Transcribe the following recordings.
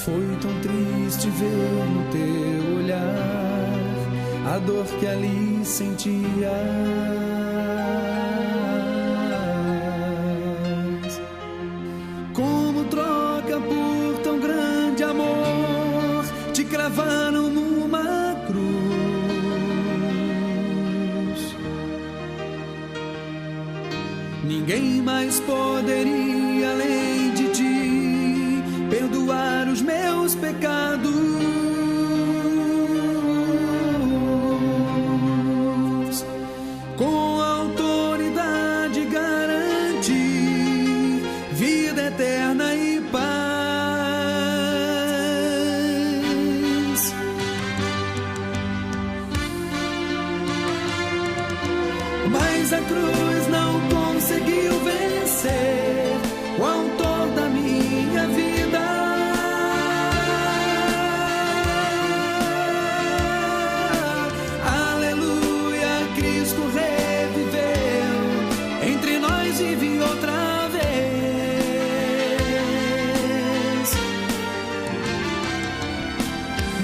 Foi tão triste ver no teu olhar a dor que ali sentias. Como troca por tão grande amor, te cravaram numa cruz. Ninguém mais poderia, além de ti, perdoar os meus pecados. Com autoridade garantir vida eterna e paz. Mas a cruz não conseguiu vencer o autor da minha vida. Aleluia, Cristo reviveu, entre nós vive outra vez.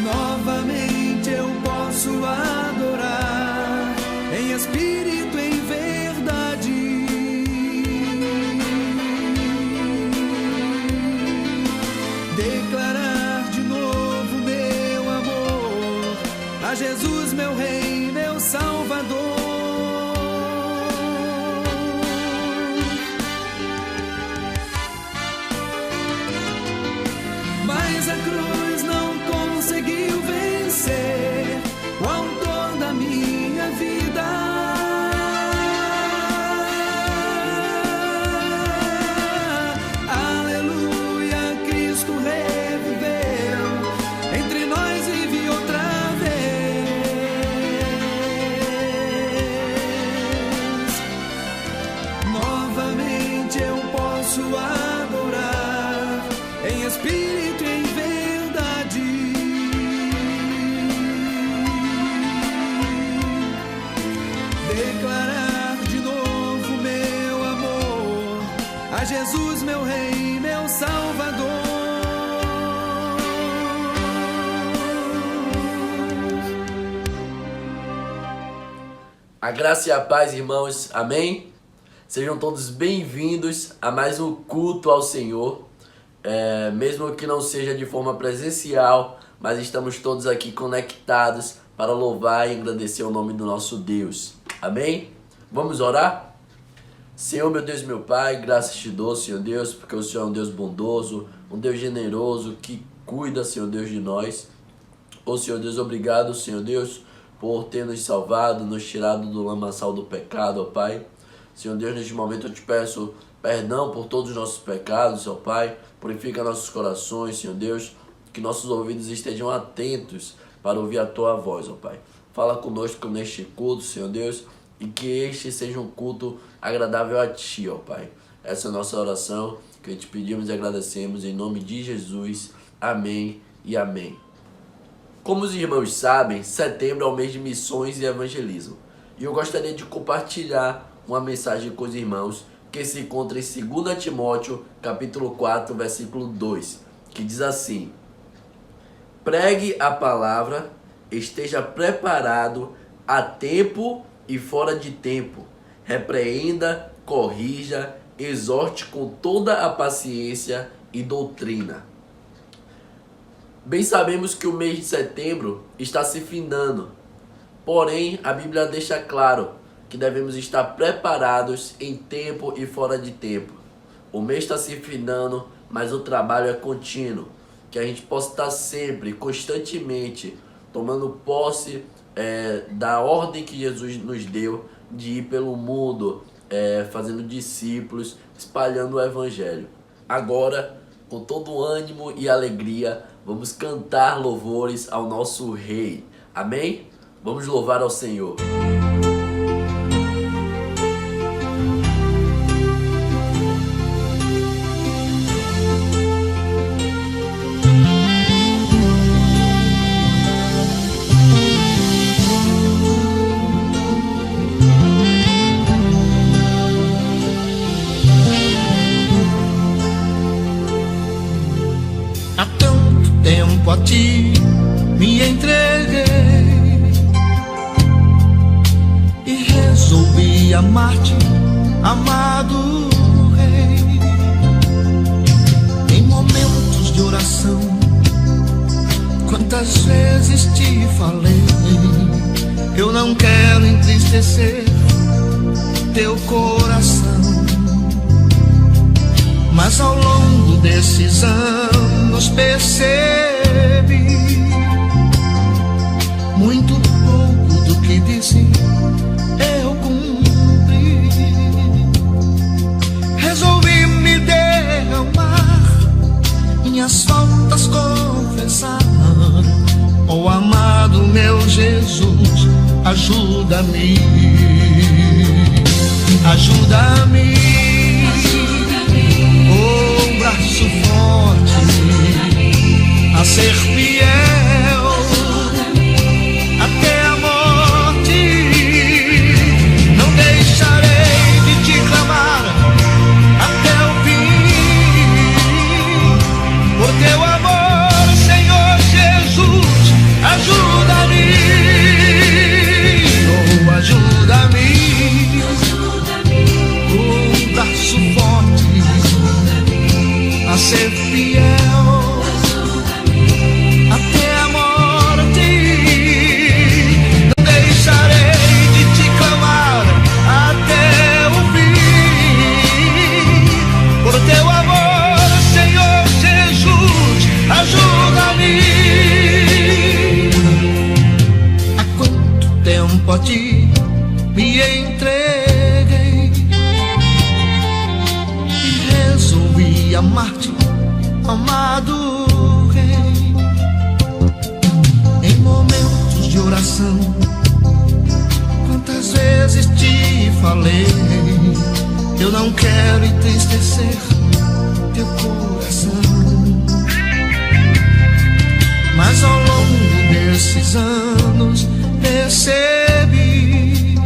Novamente eu posso adorar em espírito e em verdade. Declarar de novo meu amor a Jesus, meu Rei, meu Salvador. Mas a cruz não conseguiu vencer o autor da minha vida. Adorar em espírito e em verdade. Declarar de novo meu amor a Jesus, meu Rei, meu Salvador. A graça e a paz, irmãos. Amém? Sejam todos bem-vindos a mais um culto ao Senhor, mesmo que não seja de forma presencial, mas estamos todos aqui conectados para louvar e agradecer o nome do nosso Deus. Amém? Vamos orar? Senhor, meu Deus, meu Pai, graças te dou, Senhor Deus, porque o Senhor é um Deus bondoso, um Deus generoso, que cuida, Senhor Deus, de nós. Ô Senhor Deus, obrigado, Senhor Deus, por ter nos salvado, nos tirado do lamaçal do pecado, ó Pai. Senhor Deus, neste momento eu te peço perdão por todos os nossos pecados, ó Pai. Purifica nossos corações, Senhor Deus, que nossos ouvidos estejam atentos para ouvir a Tua voz, ó Pai. Fala conosco neste culto, Senhor Deus, e que este seja um culto agradável a Ti, ó Pai. Essa é a nossa oração, que te pedimos e agradecemos em nome de Jesus. Amém e amém. Como os irmãos sabem, setembro é o mês de missões e evangelismo. E eu gostaria de compartilhar uma mensagem com os irmãos que se encontra em 2 Timóteo, capítulo 4, versículo 2, que diz assim: pregue a palavra, esteja preparado a tempo e fora de tempo, repreenda, corrija, exorte com toda a paciência e doutrina. Bem sabemos que o mês de setembro está se findando, porém a Bíblia deixa claro que devemos estar preparados em tempo e fora de tempo. O mês está se findando, mas o trabalho é contínuo. Que a gente possa estar sempre, constantemente, tomando posse da ordem que Jesus nos deu de ir pelo mundo, fazendo discípulos, espalhando o Evangelho. Agora, com todo ânimo e alegria, vamos cantar louvores ao nosso Rei. Amém? Vamos louvar ao Senhor. Há tanto resolvi amar-te, amado Rei. Em momentos de oração, quantas vezes te falei, eu não quero entristecer teu coração. Mas ao longo desses anos percebi muito pouco do que disse eu cumpri. Resolvi me derramar, minhas faltas confessar. Oh amado meu Jesus, ajuda-me, ajuda-me, oh braço forte, a ser fiel até a morte. Não deixarei de te clamar até o fim, por teu amor, Senhor Jesus, ajuda-me, oh ajuda-me, um braço forte a ser fiel até a morte. Não deixarei de te clamar até o fim, por teu amor, Senhor Jesus, ajuda-me. Há quanto tempo a ti me entreguei e resolvi amar-te, amado Rei. Em momentos de oração, quantas vezes te falei, eu não quero entristecer teu coração. Mas ao longo desses anos percebi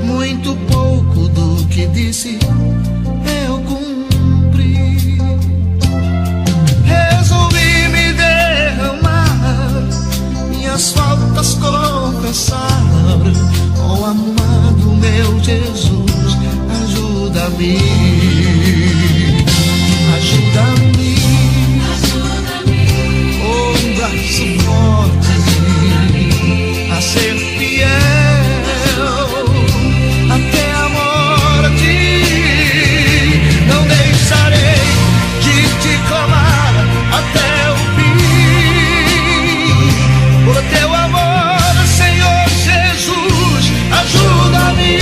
muito pouco do que disse eu cumpri. Resolvi me derramar, minhas faltas confessar. Oh amado meu Jesus, ajuda-me, ajuda-me, oh um braço forte a ser fiel até a morte. Não deixarei de te clamar até o fim, por teu amor, Senhor Jesus, ajuda-me,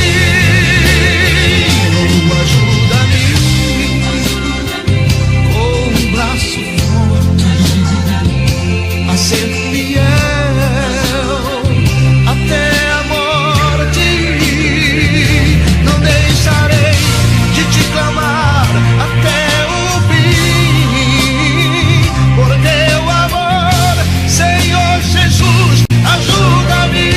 oh ajuda-me, com um braço forte a ser fiel até a morte. Não deixarei de te clamar até o fim, por teu amor, Senhor Jesus, ajuda-me.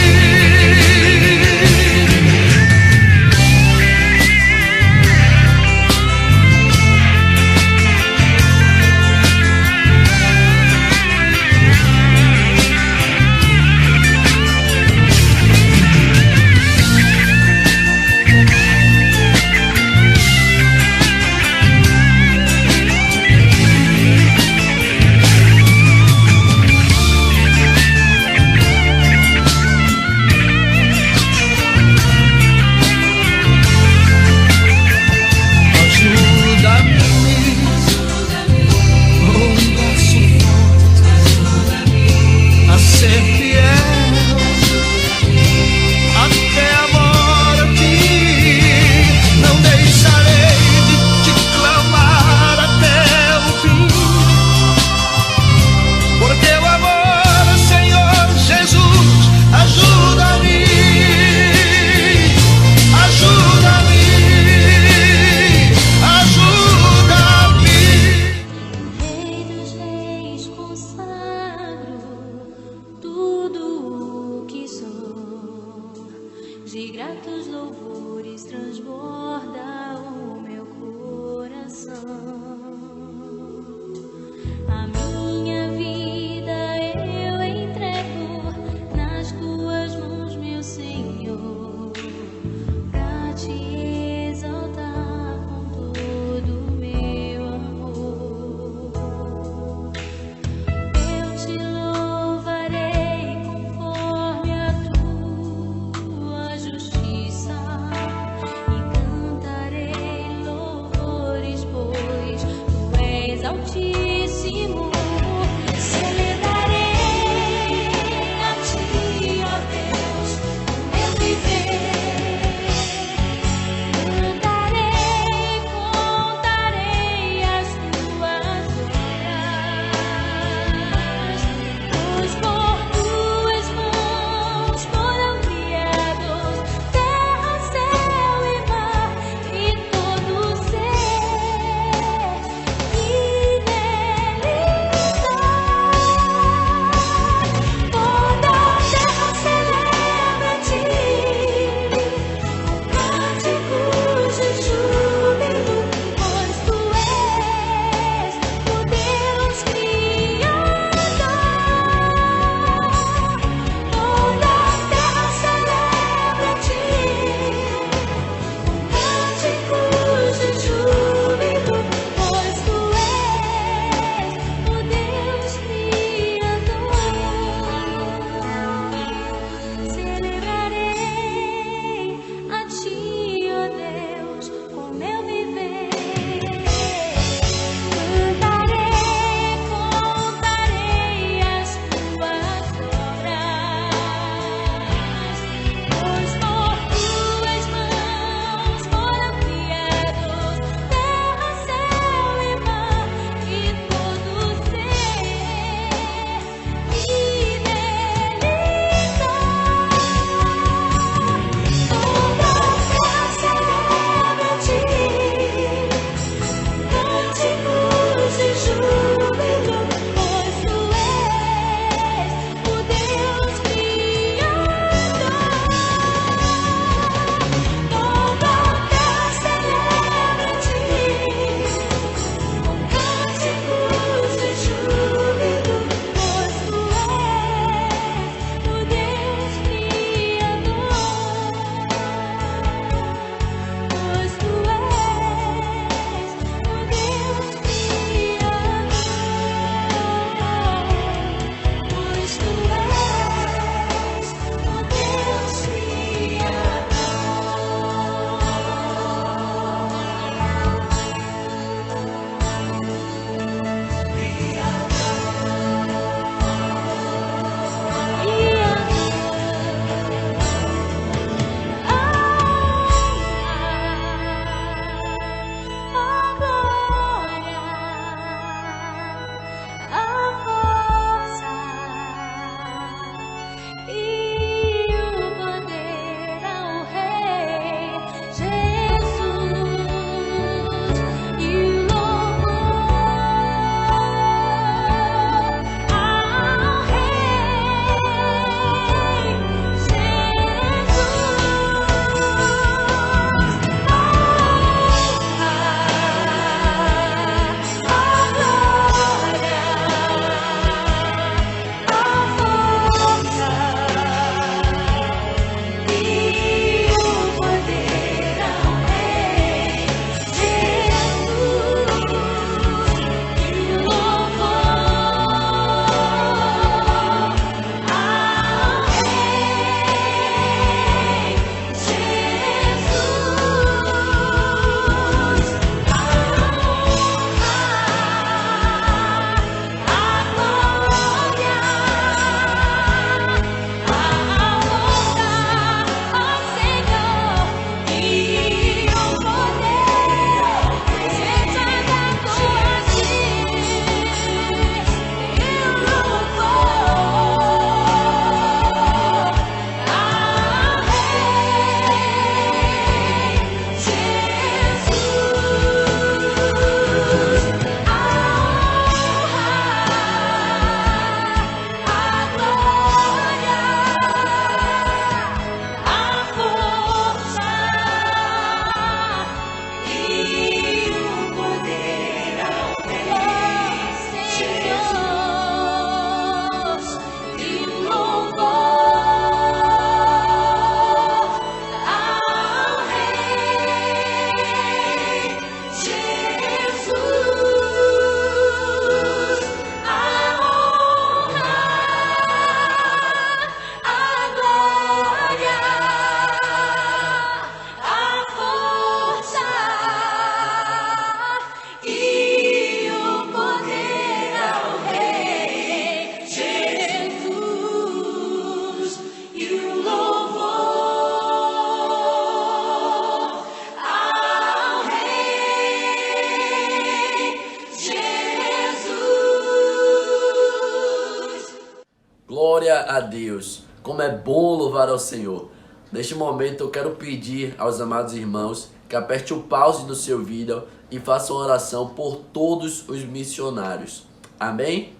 Glória a Deus. Como é bom louvar ao Senhor. Neste momento eu quero pedir aos amados irmãos que aperte o pause do seu vídeo e faça uma oração por todos os missionários. Amém?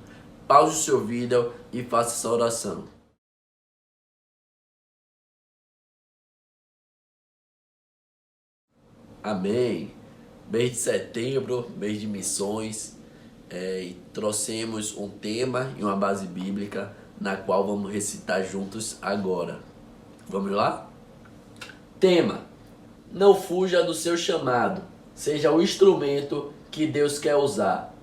Pause o seu vídeo e faça essa oração. Amém. Mês de setembro, mês de missões, e trouxemos um tema e uma base bíblica na qual vamos recitar juntos agora. Vamos lá? Tema: não fuja do seu chamado, seja o instrumento que Deus quer usar.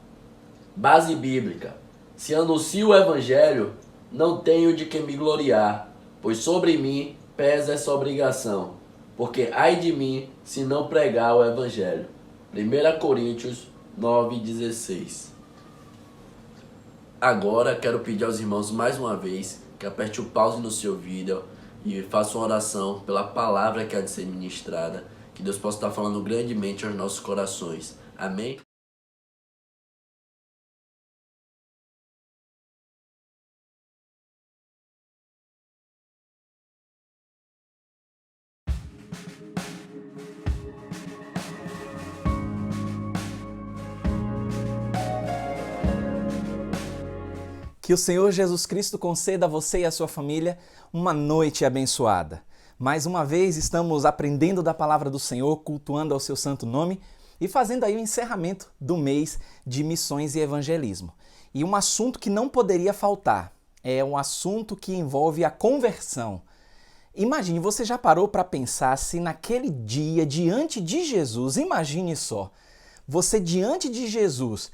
Base bíblica: se anuncio o evangelho, não tenho de que me gloriar, pois sobre mim pesa essa obrigação, porque ai de mim se não pregar o evangelho. 1 Coríntios 9,16. Agora quero pedir aos irmãos mais uma vez que aperte o pause no seu vídeo e faça uma oração pela palavra que há de ser ministrada, que Deus possa estar falando grandemente aos nossos corações. Amém? Que o Senhor Jesus Cristo conceda a você e a sua família uma noite abençoada. Mais uma vez estamos aprendendo da palavra do Senhor, cultuando ao seu santo nome e fazendo aí o encerramento do mês de missões e evangelismo. E um assunto que não poderia faltar é um assunto que envolve a conversão. Imagine, você já parou para pensar se naquele dia, diante de Jesus, imagine só, você diante de Jesus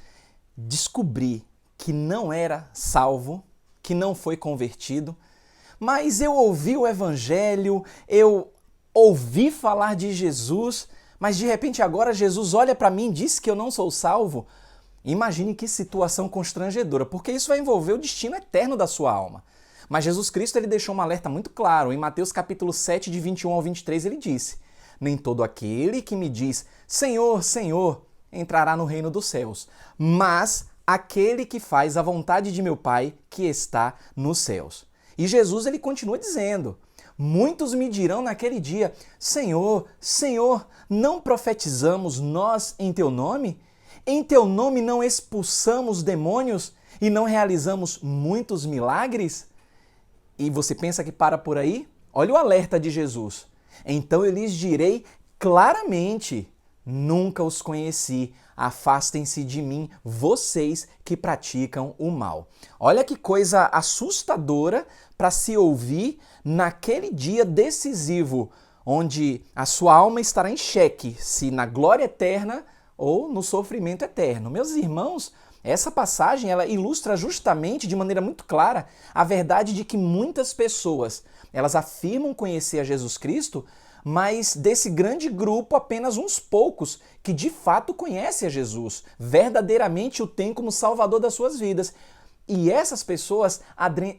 descobrir que não era salvo, que não foi convertido, mas eu ouvi o evangelho, eu ouvi falar de Jesus, mas de repente agora Jesus olha para mim e diz que eu não sou salvo. Imagine que situação constrangedora, porque isso vai envolver o destino eterno da sua alma. Mas Jesus Cristo ele deixou um alerta muito claro. Em Mateus capítulo 7, de 21 ao 23, ele disse: nem todo aquele que me diz Senhor, Senhor, entrará no reino dos céus, mas aquele que faz a vontade de meu Pai que está nos céus. E Jesus ele continua dizendo: muitos me dirão naquele dia, Senhor, Senhor, não profetizamos nós em teu nome? Em teu nome não expulsamos demônios e não realizamos muitos milagres? E você pensa que para por aí? Olha o alerta de Jesus. Então eu lhes direi claramente: nunca os conheci, afastem-se de mim, vocês que praticam o mal. Olha que coisa assustadora para se ouvir naquele dia decisivo, onde a sua alma estará em xeque, se na glória eterna ou no sofrimento eterno. Meus irmãos, essa passagem ela ilustra justamente de maneira muito clara a verdade de que muitas pessoas elas afirmam conhecer a Jesus Cristo, mas desse grande grupo, apenas uns poucos que de fato conhecem a Jesus, verdadeiramente o têm como Salvador das suas vidas. E essas pessoas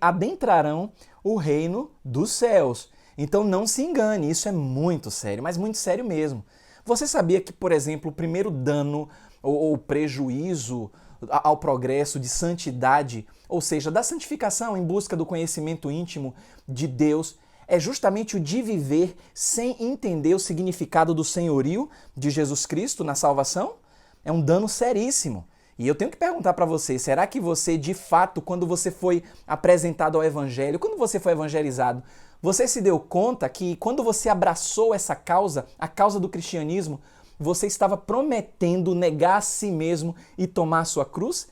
adentrarão o reino dos céus. Então não se engane, isso é muito sério, mas muito sério mesmo. Você sabia que, por exemplo, o primeiro dano ou prejuízo ao progresso de santidade, ou seja, da santificação em busca do conhecimento íntimo de Deus, é justamente o de viver sem entender o significado do senhorio de Jesus Cristo na salvação? É um dano seríssimo. E eu tenho que perguntar para você, será que você, de fato, quando você foi apresentado ao Evangelho, quando você foi evangelizado, você se deu conta que quando você abraçou essa causa, a causa do cristianismo, você estava prometendo negar a si mesmo e tomar a sua cruz?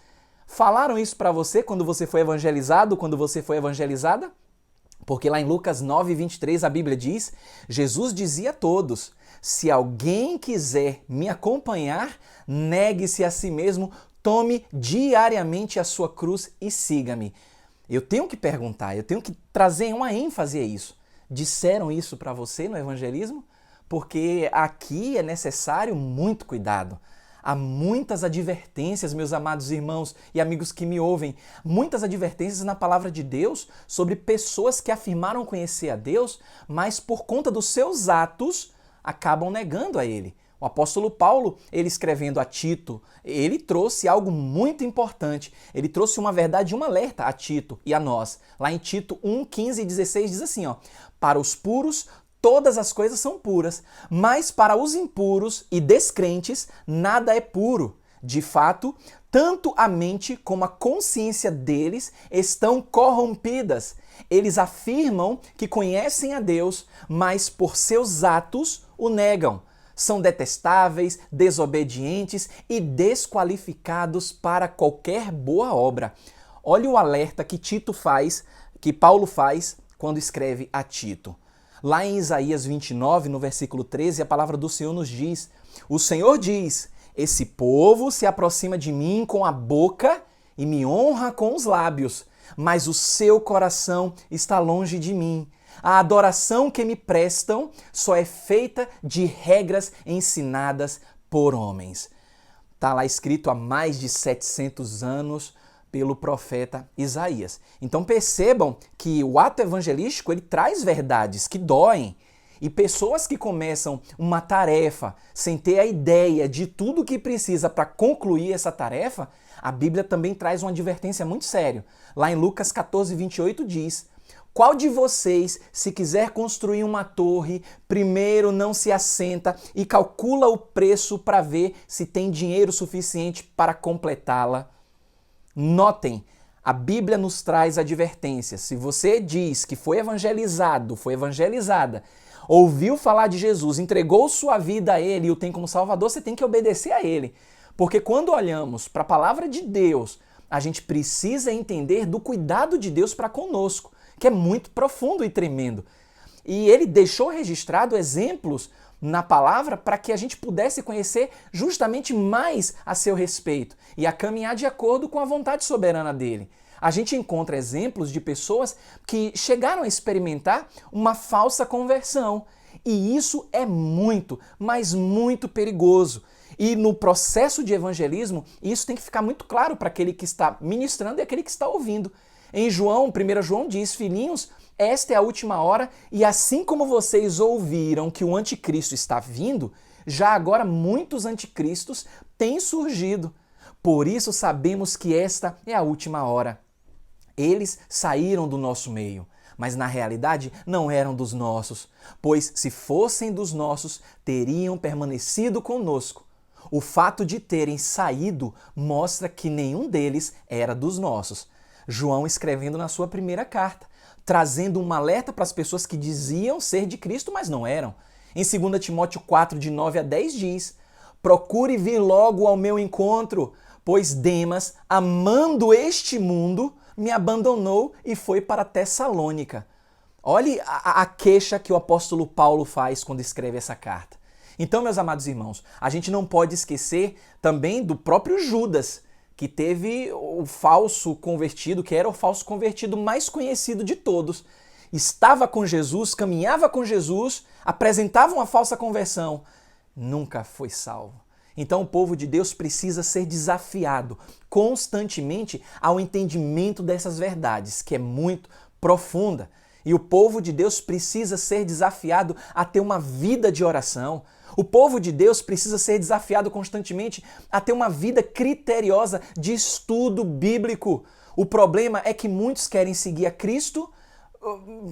Falaram isso para você quando você foi evangelizado, quando você foi evangelizada? Porque lá em Lucas 9, 23, a Bíblia diz, Jesus dizia a todos, se alguém quiser me acompanhar, negue-se a si mesmo, tome diariamente a sua cruz e siga-me. Eu tenho que perguntar, eu tenho que trazer uma ênfase a isso. Disseram isso para você no evangelismo? Porque aqui é necessário muito cuidado. Há muitas advertências, meus amados irmãos e amigos que me ouvem, muitas advertências na palavra de Deus sobre pessoas que afirmaram conhecer a Deus, mas por conta dos seus atos acabam negando a Ele. O apóstolo Paulo, ele escrevendo a Tito, ele trouxe algo muito importante. Ele trouxe uma verdade, um alerta a Tito e a nós. Lá em Tito 1, 15 e 16 diz assim, ó: para os puros, todas as coisas são puras, mas para os impuros e descrentes, nada é puro. De fato, tanto a mente como a consciência deles estão corrompidas. Eles afirmam que conhecem a Deus, mas por seus atos o negam. São detestáveis, desobedientes e desqualificados para qualquer boa obra. Olha o alerta que Paulo faz quando escreve a Tito. Lá em Isaías 29, no versículo 13, a palavra do Senhor nos diz: o Senhor diz: esse povo se aproxima de mim com a boca e me honra com os lábios, mas o seu coração está longe de mim. A adoração que me prestam só é feita de regras ensinadas por homens. Está lá escrito há mais de 700 anos pelo profeta Isaías. Então percebam que o ato evangelístico ele traz verdades que doem. E pessoas que começam uma tarefa sem ter a ideia de tudo que precisa para concluir essa tarefa, a Bíblia também traz uma advertência muito séria. Lá em Lucas 14, 28 diz: qual de vocês, se quiser construir uma torre, primeiro não se assenta e calcula o preço para ver se tem dinheiro suficiente para completá-la? Notem, a Bíblia nos traz advertências. Se você diz que foi evangelizado, foi evangelizada, ouviu falar de Jesus, entregou sua vida a Ele e o tem como Salvador, você tem que obedecer a Ele. Porque quando olhamos para a palavra de Deus, a gente precisa entender do cuidado de Deus para conosco, que é muito profundo e tremendo. E Ele deixou registrado exemplos na palavra para que a gente pudesse conhecer justamente mais a seu respeito e a caminhar de acordo com a vontade soberana dele. A gente encontra exemplos de pessoas que chegaram a experimentar uma falsa conversão. E isso é muito, mas muito perigoso. E no processo de evangelismo, isso tem que ficar muito claro para aquele que está ministrando e aquele que está ouvindo. Em João, 1 João diz: filhinhos, esta é a última hora, e assim como vocês ouviram que o anticristo está vindo, já agora muitos anticristos têm surgido. Por isso sabemos que esta é a última hora. Eles saíram do nosso meio, mas na realidade não eram dos nossos, pois se fossem dos nossos, teriam permanecido conosco. O fato de terem saído mostra que nenhum deles era dos nossos. João escrevendo na sua primeira carta, trazendo um alerta para as pessoas que diziam ser de Cristo, mas não eram. Em 2 Timóteo 4, de 9 a 10 diz: procure vir logo ao meu encontro, pois Demas, amando este mundo, me abandonou e foi para Tessalônica. Olhe a queixa que o apóstolo Paulo faz quando escreve essa carta. Então, meus amados irmãos, a gente não pode esquecer também do próprio Judas, que teve o falso convertido, que era o falso convertido mais conhecido de todos. Estava com Jesus, caminhava com Jesus, apresentava uma falsa conversão. Nunca foi salvo. Então o povo de Deus precisa ser desafiado constantemente ao entendimento dessas verdades, que é muito profunda. E o povo de Deus precisa ser desafiado a ter uma vida de oração. O povo de Deus precisa ser desafiado constantemente a ter uma vida criteriosa de estudo bíblico. O problema é que muitos querem seguir a Cristo,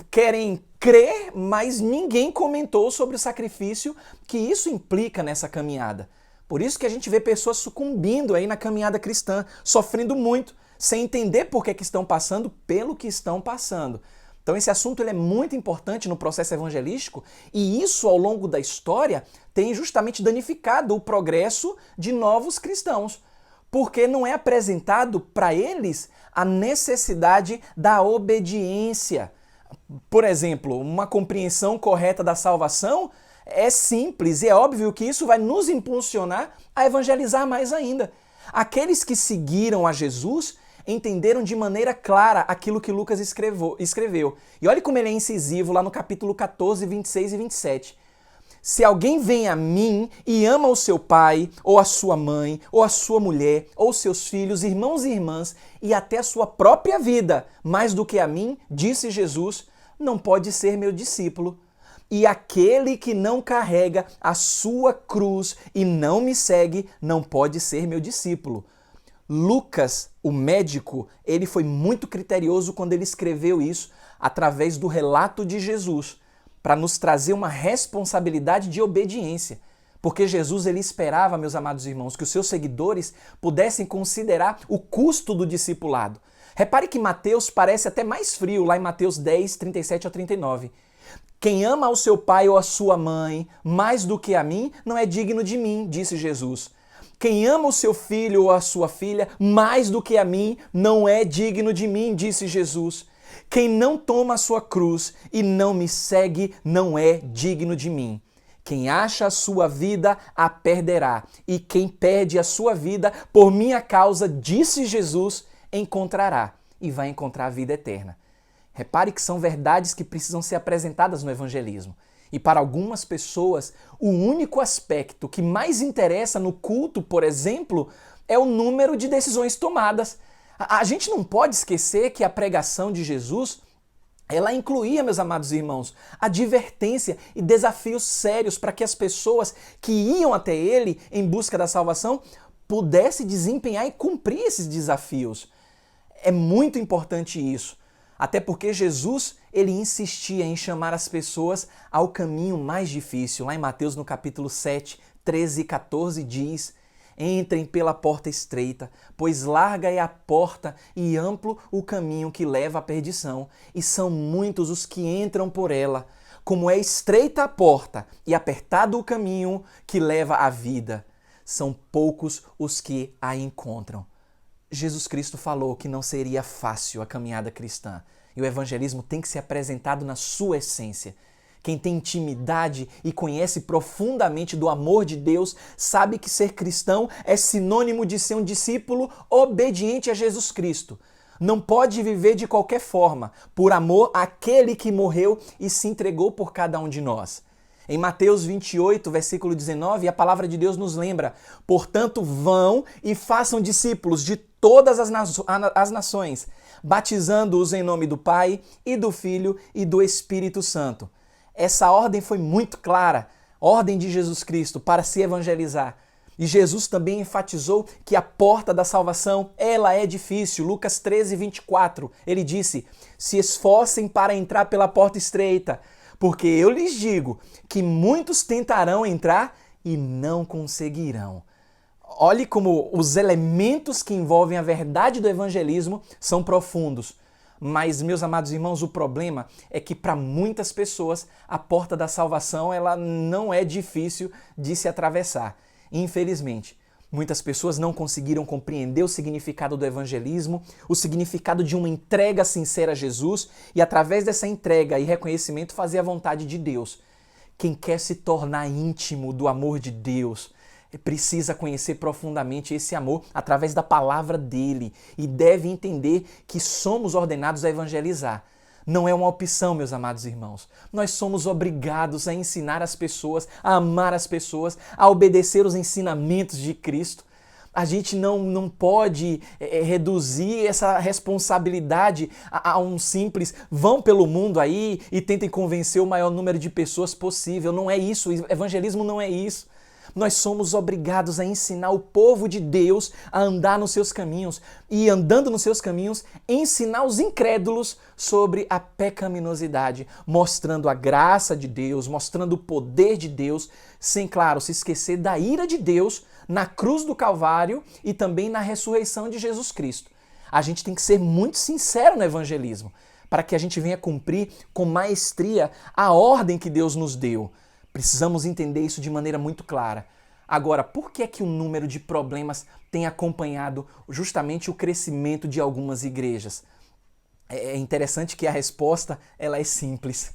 querem crer, mas ninguém comentou sobre o sacrifício que isso implica nessa caminhada. Por isso que a gente vê pessoas sucumbindo aí na caminhada cristã, sofrendo muito, sem entender por que estão passando pelo que estão passando. Então esse assunto ele é muito importante no processo evangelístico e isso ao longo da história tem justamente danificado o progresso de novos cristãos, porque não é apresentado para eles a necessidade da obediência. Por exemplo, uma compreensão correta da salvação é simples e é óbvio que isso vai nos impulsionar a evangelizar mais ainda. Aqueles que seguiram a Jesus entenderam de maneira clara aquilo que Lucas escreveu. E olha como ele é incisivo lá no capítulo 14, 26 e 27. Se alguém vem a mim e ama o seu pai, ou a sua mãe, ou a sua mulher, ou seus filhos, irmãos e irmãs, e até a sua própria vida, mais do que a mim, disse Jesus, não pode ser meu discípulo. E aquele que não carrega a sua cruz e não me segue, não pode ser meu discípulo. Lucas, o médico, ele foi muito criterioso quando ele escreveu isso através do relato de Jesus, para nos trazer uma responsabilidade de obediência. Porque Jesus ele esperava, meus amados irmãos, que os seus seguidores pudessem considerar o custo do discipulado. Repare que Mateus parece até mais frio, lá em Mateus 10, 37 a 39. Quem ama ao seu pai ou a sua mãe mais do que a mim, não é digno de mim, disse Jesus. Quem ama o seu filho ou a sua filha mais do que a mim, não é digno de mim, disse Jesus. Quem não toma a sua cruz e não me segue, não é digno de mim. Quem acha a sua vida, a perderá. E quem perde a sua vida, por minha causa, disse Jesus, encontrará. E vai encontrar a vida eterna. Repare que são verdades que precisam ser apresentadas no evangelismo. E para algumas pessoas, o único aspecto que mais interessa no culto, por exemplo, é o número de decisões tomadas. A gente não pode esquecer que a pregação de Jesus, ela incluía, meus amados irmãos, advertência e desafios sérios para que as pessoas que iam até ele em busca da salvação pudessem desempenhar e cumprir esses desafios. É muito importante isso. Até porque Jesus, ele insistia em chamar as pessoas ao caminho mais difícil. Lá em Mateus, no capítulo 7, 13 e 14, diz: entrem pela porta estreita, pois larga é a porta e amplo o caminho que leva à perdição, e são muitos os que entram por ela. Como é estreita a porta e apertado o caminho que leva à vida, são poucos os que a encontram. Jesus Cristo falou que não seria fácil a caminhada cristã. E o evangelismo tem que ser apresentado na sua essência. Quem tem intimidade e conhece profundamente do amor de Deus sabe que ser cristão é sinônimo de ser um discípulo obediente a Jesus Cristo. Não pode viver de qualquer forma, por amor àquele que morreu e se entregou por cada um de nós. Em Mateus 28, versículo 19, a palavra de Deus nos lembra: portanto, vão e façam discípulos de todas as nações, batizando-os em nome do Pai e do Filho e do Espírito Santo. Essa ordem foi muito clara, ordem de Jesus Cristo para se evangelizar. E Jesus também enfatizou que a porta da salvação, ela é difícil. Lucas 13, 24, ele disse: se esforcem para entrar pela porta estreita, porque eu lhes digo que muitos tentarão entrar e não conseguirão. Olhe como os elementos que envolvem a verdade do evangelismo são profundos. Mas, meus amados irmãos, o problema é que para muitas pessoas a porta da salvação ela não é difícil de se atravessar. Infelizmente, muitas pessoas não conseguiram compreender o significado do evangelismo, o significado de uma entrega sincera a Jesus e, através dessa entrega e reconhecimento, fazer a vontade de Deus. Quem quer se tornar íntimo do amor de Deus precisa conhecer profundamente esse amor através da palavra dele e deve entender que somos ordenados a evangelizar. Não é uma opção, meus amados irmãos. Nós somos obrigados a ensinar as pessoas, a amar as pessoas, a obedecer os ensinamentos de Cristo. A gente não pode reduzir essa responsabilidade a um simples vão pelo mundo aí e tentem convencer o maior número de pessoas possível. Não é isso, o evangelismo não é isso. Nós somos obrigados a ensinar o povo de Deus a andar nos seus caminhos e, andando nos seus caminhos, ensinar os incrédulos sobre a pecaminosidade, mostrando a graça de Deus, mostrando o poder de Deus, sem, claro, se esquecer da ira de Deus na cruz do Calvário e também na ressurreição de Jesus Cristo. A gente tem que ser muito sincero no evangelismo, para que a gente venha cumprir com maestria a ordem que Deus nos deu. Precisamos entender isso de maneira muito clara. Agora, por que é que o número de problemas tem acompanhado justamente o crescimento de algumas igrejas? É interessante que a resposta ela é simples.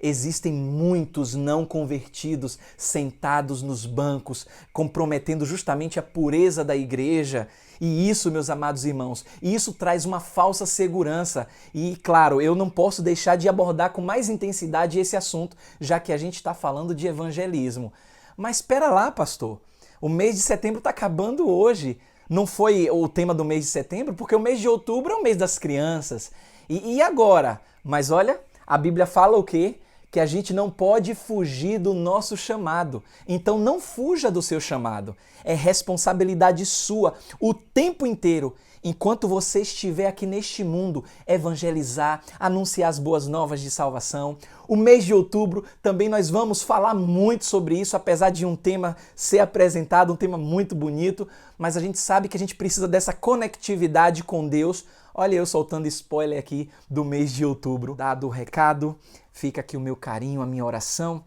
Existem muitos não convertidos sentados nos bancos, comprometendo justamente a pureza da igreja. E isso, meus amados irmãos, isso traz uma falsa segurança. E, claro, eu não posso deixar de abordar com mais intensidade esse assunto, já que a gente está falando de evangelismo. Mas espera lá, pastor. O mês de setembro está acabando hoje. Não foi o tema do mês de setembro, porque o mês de outubro é o mês das crianças. E agora? Mas olha, a Bíblia fala o quê? que a gente não pode fugir do nosso chamado. Então não fuja do seu chamado. É responsabilidade sua o tempo inteiro, enquanto você estiver aqui neste mundo, evangelizar, anunciar as boas novas de salvação. O mês de outubro também nós vamos falar muito sobre isso, apesar de um tema ser apresentado, um tema muito bonito, mas a gente sabe que a gente precisa dessa conectividade com Deus. Olha eu soltando spoiler aqui do mês de outubro. Dado o recado, fica aqui o meu carinho, a minha oração,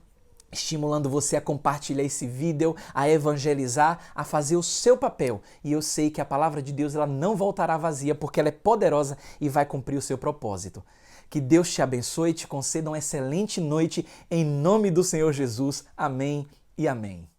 estimulando você a compartilhar esse vídeo, a evangelizar, a fazer o seu papel. E eu sei que a palavra de Deus ela não voltará vazia, porque ela é poderosa e vai cumprir o seu propósito. Que Deus te abençoe e te conceda uma excelente noite em nome do Senhor Jesus. Amém e amém.